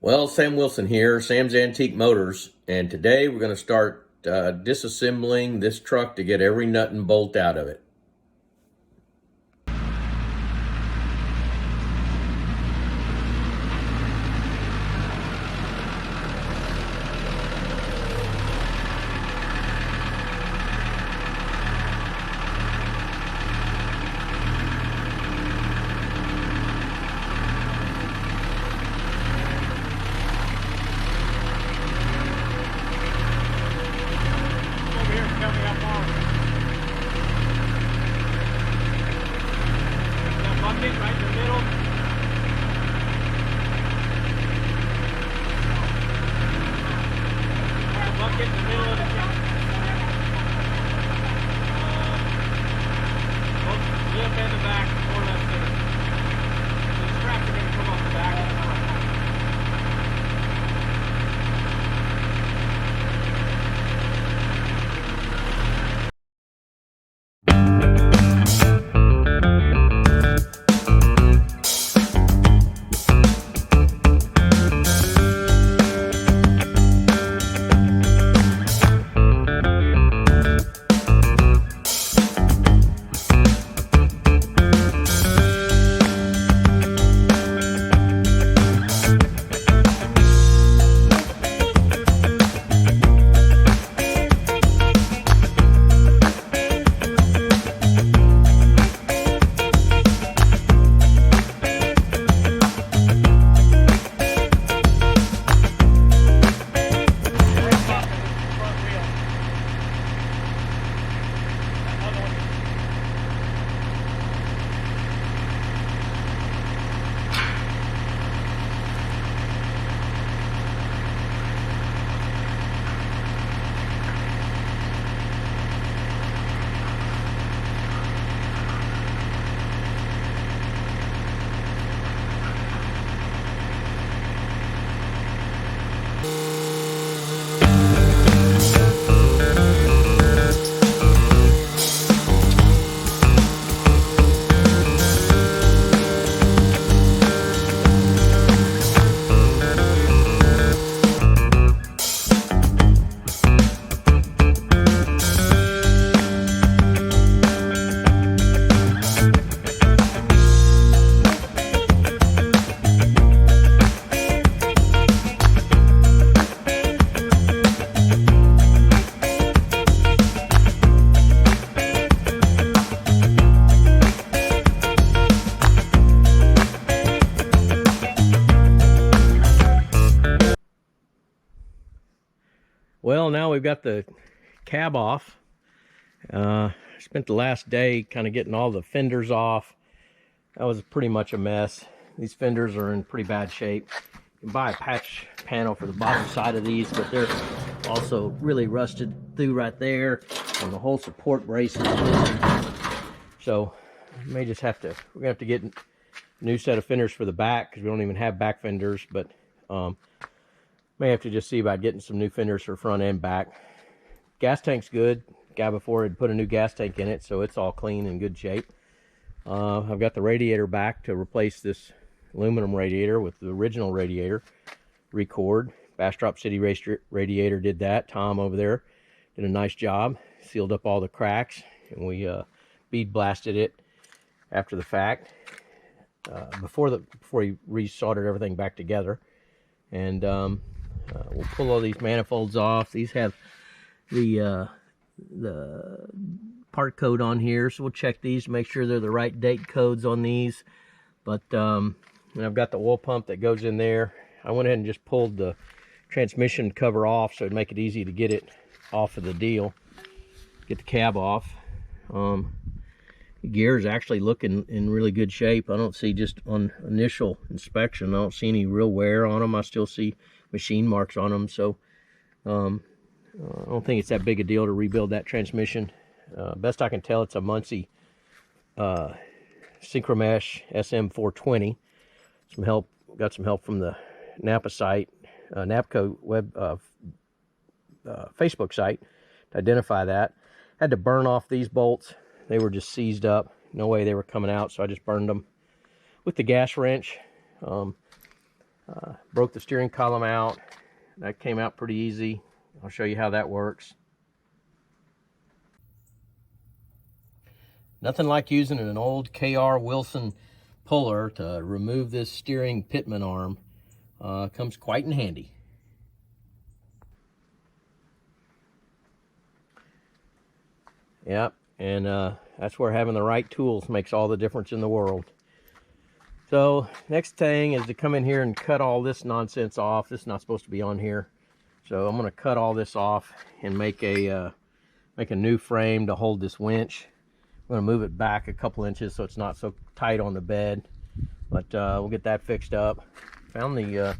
Well, Sam Wilson here, Sam's Antique Motors, and today we're going to start disassembling this truck to get every nut and bolt out of it. Right in the middle. Bucket in the middle of the truck. Lift in the back, more or less there. The straps are going to come off the back of the truck. Well, now we've got the cab off. Spent the last day kind of getting all the fenders off. That was pretty much a mess. These fenders are in pretty bad shape. You can buy a patch panel for the bottom side of these, but they're also really rusted through right there, and the whole support brace is missing. So we may just have to, we're gonna have to get a new set of fenders for the back because we don't even have back fenders, but may have to just see about getting some new fenders for front and back. Gas tank's good. Guy before had put a new gas tank in it, so it's all clean and good shape. I've got the radiator back to replace this aluminum radiator with the original radiator. Record. Bastrop City Radiator did that. Tom over there did a nice job. Sealed up all the cracks, and we bead blasted it after the fact. Before he resoldered everything back together. And we'll pull all these manifolds off. These have the part code on here, so we'll check these to make sure they're the right date codes on these. But and I've got the oil pump that goes in there. I went ahead and just pulled the transmission cover off so it'd make it easy to get it off of the deal. Get the cab off. The gear is actually looking in really good shape. I don't see, just on initial inspection, I don't see any real wear on them. I still see machine marks on them, so I don't think it's that big a deal to rebuild that transmission. Best I can tell, it's a Muncie Synchromesh SM420. Got some help from the Napa site, NAPCO web Facebook site to identify that. Had to burn off these bolts. They were just seized up. No way they were coming out, so I just burned them with the gas wrench. Broke the steering column out. That came out pretty easy. I'll show you how that works. Nothing like using an old KR Wilson puller to remove this steering pitman arm. Comes quite in handy. Yep, and that's where having the right tools makes all the difference in the world. So next thing is to come in here and cut all this nonsense off. This is not supposed to be on here. So I'm going to cut all this off and make a new frame to hold this winch. I'm going to move it back a couple inches so it's not so tight on the bed. But we'll get that fixed up. Found the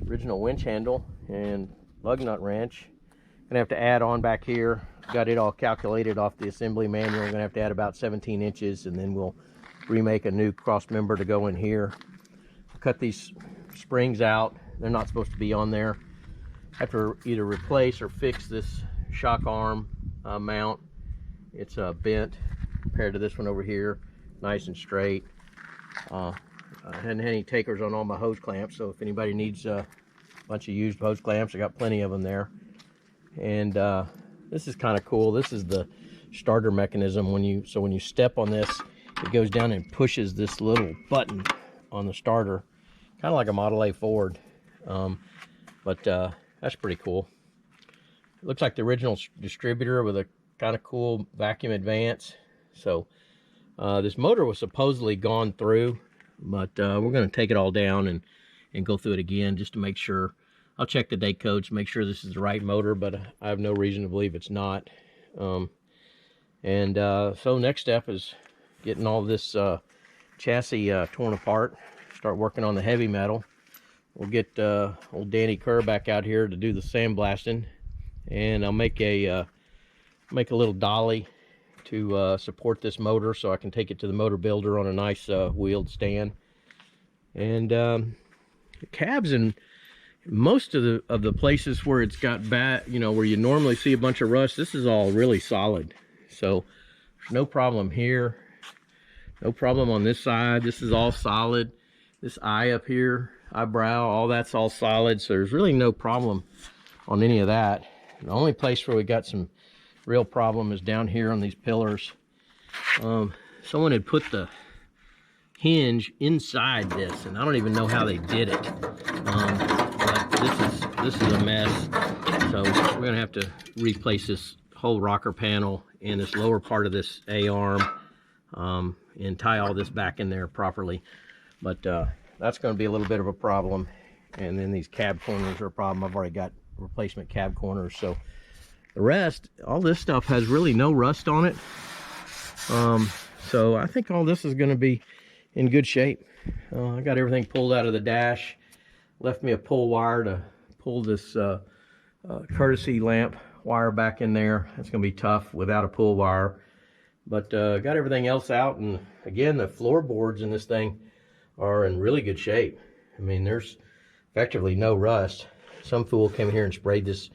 original winch handle and lug nut wrench. Gonna have to add on back here. Got it all calculated off the assembly manual. I'm gonna have to add about 17 inches, and then we'll remake a new cross member to go in here. Cut these springs out. They're not supposed to be on there. Have to either replace or fix this shock arm mount. It's bent compared to this one over here, nice and straight. I hadn't had any takers on all my hose clamps, so if anybody needs a bunch of used hose clamps, I got plenty of them there. And this is kind of cool. This is the starter mechanism. When you step on this, it goes down and pushes this little button on the starter, kind of like a Model A Ford. But that's pretty cool. It looks like the original distributor with a kind of cool vacuum advance. So this motor was supposedly gone through, but we're going to take it all down and go through it again just to make sure. I'll check the date codes, make sure this is the right motor, but I have no reason to believe it's not. So next step is getting all this chassis torn apart, start working on the heavy metal. We'll get old Danny Kerr back out here to do the sandblasting, and I'll make a little dolly to support this motor so I can take it to the motor builder on a nice wheeled stand. And the cabs in most of the places where it's got bad, where you normally see a bunch of rust, this is all really solid. So there's no problem here, no problem on this side. This is all solid. This eye up here, eyebrow, all that's all solid. So there's really no problem on any of that. The only place where we got some real problem is down here on these pillars. Someone had put the hinge inside this, and I don't even know how they did it. But this is a mess. So we're gonna have to replace this whole rocker panel and this lower part of this A-arm, and tie all this back in there properly. But that's going to be a little bit of a problem. And then these cab corners are a problem. I've already got replacement cab corners. So the rest, all this stuff has really no rust on it. So I think all this is going to be in good shape. I got everything pulled out of the dash. Left me a pull wire to pull this courtesy lamp wire back in there. It's going to be tough without a pull wire. But got everything else out. And again, the floorboards in this thing are in really good shape. I mean, there's effectively no rust. Some fool came here and sprayed this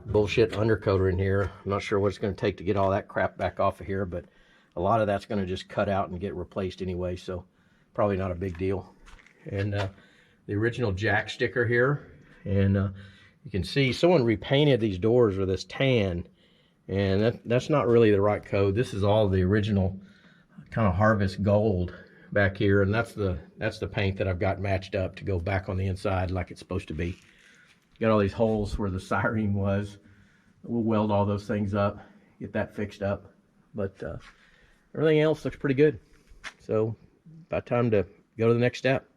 bullshit undercoater in here. I'm not sure what it's going to take to get all that crap back off of here, but a lot of that's going to just cut out and get replaced anyway, so probably not a big deal. And the original jack sticker here, and you can see someone repainted these doors with this tan, and that's not really the right code. This is all the original kind of harvest gold back here, and that's the paint that I've got matched up to go back on the inside like it's supposed to be. Got all these holes where the siren was. We'll weld all those things up, get that fixed up. But everything else looks pretty good. So about time to go to the next step.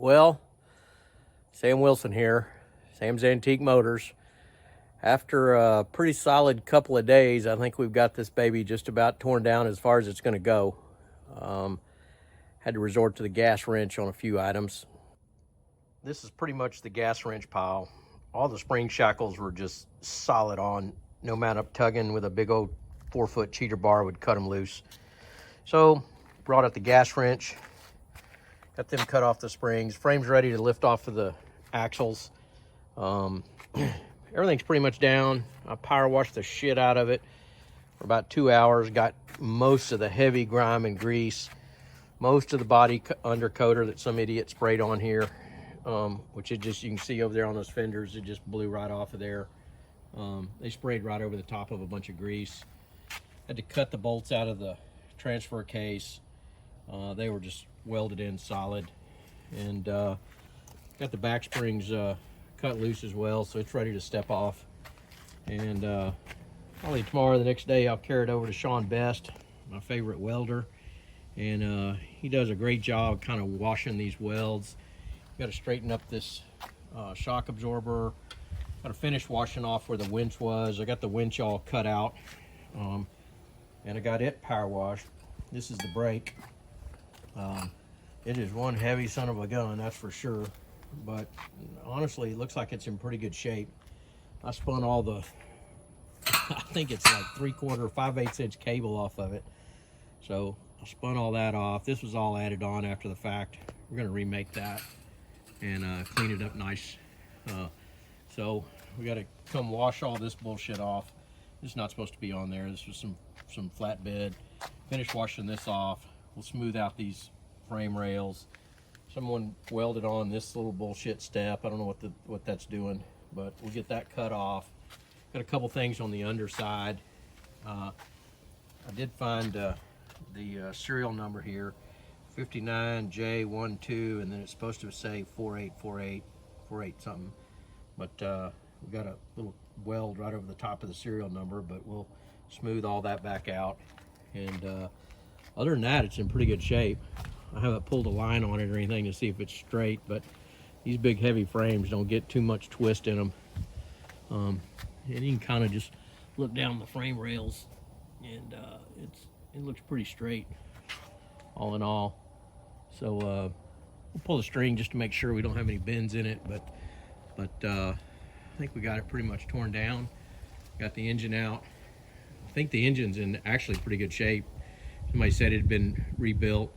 Well, Sam Wilson here, Sam's Antique Motors. After a pretty solid couple of days, I think we've got this baby just about torn down as far as it's going to go. Had to resort to the gas wrench on a few items. This is pretty much the gas wrench pile. All the spring shackles were just solid on. No amount of tugging with a big old 4-foot cheater bar would cut them loose. So brought out the gas wrench, got them cut off the springs. Frame's ready to lift off of the axles. Everything's pretty much down. I power washed the shit out of it for about 2 hours. Got most of the heavy grime and grease, most of the body undercoater that some idiot sprayed on here, which it just, you can see over there on those fenders, it just blew right off of there. They sprayed right over the top of a bunch of grease. Had to cut the bolts out of the transfer case. They were just welded in solid. And got the back springs cut loose as well, so it's ready to step off. And probably tomorrow or the next day I'll carry it over to Sean Best, my favorite welder, and he does a great job kind of washing these welds. Got to straighten up this shock absorber. Got to finish washing off where the winch was. I got the winch all cut out, and I got it power washed. This is the brake. It is one heavy son of a gun, that's for sure. But honestly, it looks like it's in pretty good shape. I spun all the, I think it's like 3/4, 5/8 inch cable off of it. So I spun all that off. This was all added on after the fact. We're gonna remake that and clean it up nice. So we gotta come wash all this bullshit off. This is not supposed to be on there. This was some flatbed. Finish washing this off. We'll smooth out these frame rails. Someone welded on this little bullshit step. I don't know what that's doing, but we'll get that cut off. Got a couple things on the underside. I did find the serial number here, 59J12, and then it's supposed to say 4848 something. But we got a little weld right over the top of the serial number, but we'll smooth all that back out. And other than that, it's in pretty good shape. I haven't pulled a line on it or anything to see if it's straight, but these big heavy frames don't get too much twist in them. And you can kind of just look down the frame rails, and it looks pretty straight, all in all. So we'll pull the string just to make sure we don't have any bends in it, but I think we got it pretty much torn down. Got the engine out. I think the engine's in actually pretty good shape. Somebody said it had been rebuilt.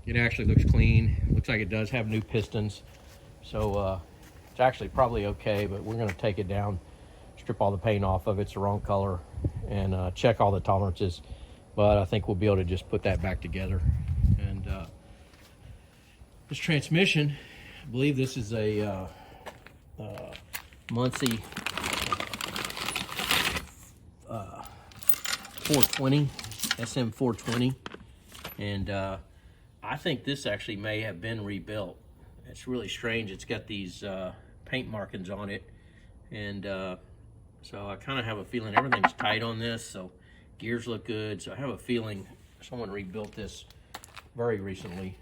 It actually looks clean. Looks like it does have new pistons. So it's actually probably okay, but we're gonna take it down, strip all the paint off of it. It's the wrong color, and check all the tolerances. But I think we'll be able to just put that back together. And this transmission, I believe this is a Muncie 420, SM 420. And I think this actually may have been rebuilt. It's really strange. It's got these paint markings on it. And so I kind of have a feeling everything's tight on this. So gears look good. So I have a feeling someone rebuilt this very recently.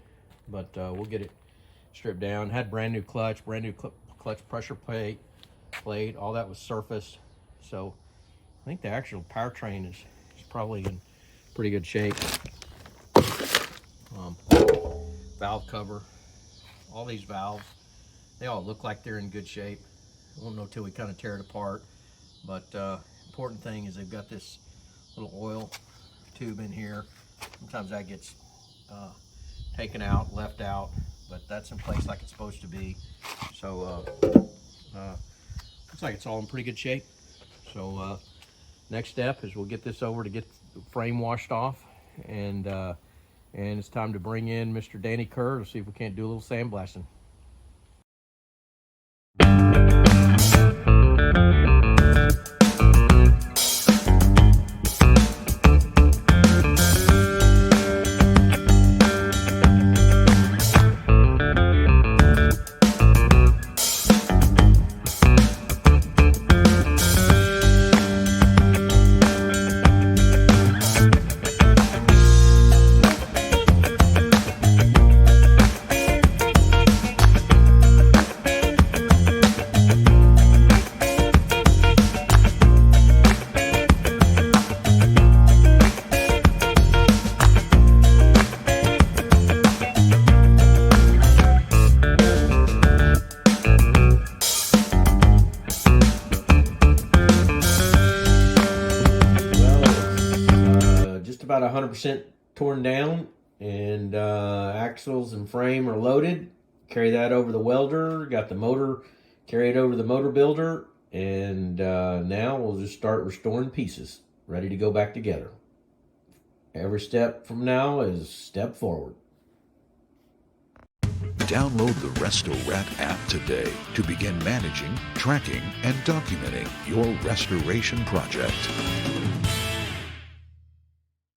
But we'll get it stripped down. Had brand new clutch pressure plate, all that was surfaced. So I think the actual powertrain is probably in pretty good shape. Valve cover, all these valves, they all look like they're in good shape. I won't know till we kind of tear it apart. But important thing is they've got this little oil tube in here. Sometimes that gets taken out, left out, but that's in place like it's supposed to be. So looks like it's all in pretty good shape. So next step is we'll get this over to get the frame washed off, and it's time to bring in Mr. Danny Kerr to see if we can't do a little sandblasting. 100% torn down, and axles and frame are loaded. Carry that over the welder, got the motor, carry it over to the motor builder, and now we'll just start restoring pieces, ready to go back together. Every step from now is a step forward. Download the Resto-Rat app today to begin managing, tracking, and documenting your restoration project.